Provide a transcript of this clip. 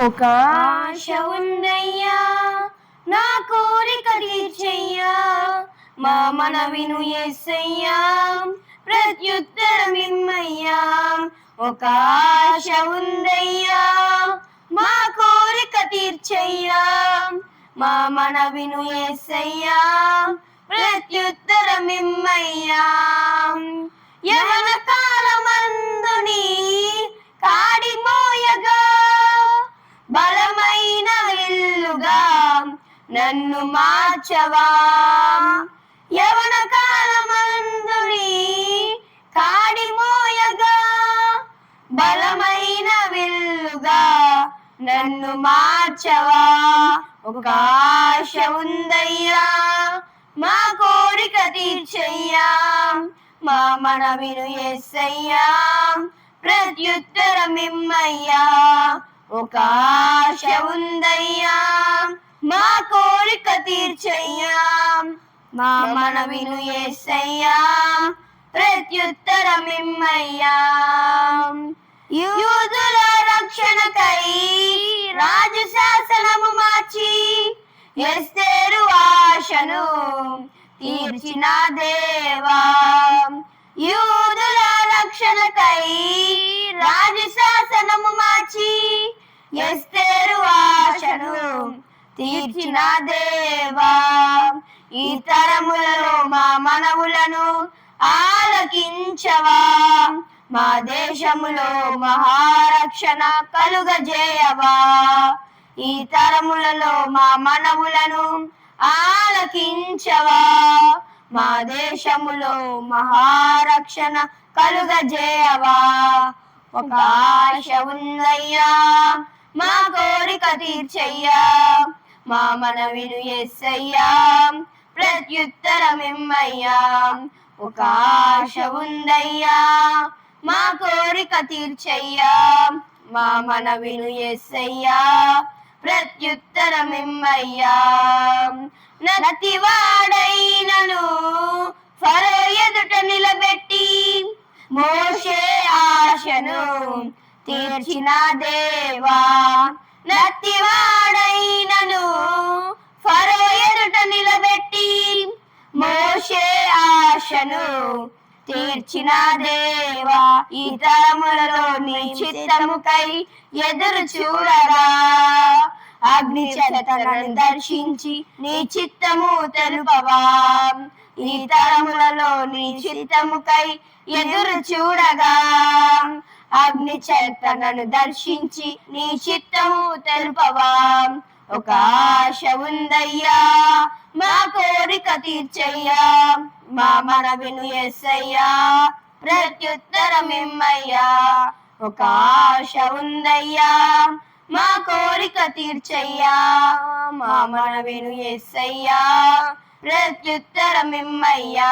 ఒక ఆశ ఉందయ్యా నా కోరిక తీర్చయ్యా, మా మనవిను యేసయ్యా ప్రత్యుత్తరమిమ్మయ్యా. ఒక ఆశ ఉందయ్యా మా కోరిక తీర్చయ్యా, మా మనవిను యేసయ్యా ప్రత్యుత్తరమిమ్మయ్యా. యవన కాలమందుని కాడి మోయగా బలమైన విల్లుగా నన్ను మార్చవా. యవన కాలమందుని కాడి మోయగా బలమైన విల్లుగా నన్ను మార్చవా. ఒక ఆశ ఉందయ్యా మా కోరిక తీర్చయ్యా, మా మనవిను యేసయ్యా ప్రత్యుత్తరమిమ్మయ్యా. ఒక ఆశ ఉందయ్యా మా కోరిక తీర్చయ్యా, మా మనవిను యేసయ్యా ప్రత్యుత్తరమిమ్మయ్యా. యూదుల రక్షణకై రాజు శాసనము మార్చి ఎస్తేరు ఆశను తీర్చిన దేవా. యూదుల రక్షణకై రాజు శాసనము మార్చి ఎస్తేరు ఆశను తీర్చిన దేవా. ఈ తరములలో మా మనవులను ఆలకించవా, మా దేశములో మహారక్షణ కలుగజేయవా. ఈ తరములలో మా మనవులను ఆలకించవా, మా దేశములో మహారక్షణ కలుగజేయవా. ఒక ఆశ ఉందయ్యా మా కోరిక తీర్చయ్యా, మా మనవిను యేసయ్యా ప్రత్యుత్తరమిమ్మయ్యా. ఒక ఆశ ఉందయ్యా మా కోరిక తీర్చయ్యా, మా మనవిను యేసయ్యా ప్రత్యుత్తరమిమ్మయ్యా. నతివాడైనను ఫరో ఎదుట నిలబెట్టి మోషే ఆశను తీర్చిన దేవా. నతివాడైనను ఫరో ఎదుట నిలబెట్టి మోషే ఆశను తీర్చిన దేవా. ఈ తరములలో నీ చిత్తముకై ఎదురు చూడగా అగ్ని చేతనను దర్శించి నీ చిత్తము తెలుపవా. ఈ తరములలో నీ చిత్తముకై ఎదురు చూడగా అగ్ని చేతనను దర్శించి నీ చిత్తము తెలుపవా. ఒక ఆశ ఉందయ్యా మా కోరిక తీర్చయ్యా, మా మనవిను యేసయ్యా ప్రత్యుత్తరమిమ్మయ్యా. ఒక ఆశ ఉందయ్యా మా కోరిక తీర్చయ్యా, మా మనవిను యేసయ్యా ప్రత్యుత్తరమిమ్మయ్యా.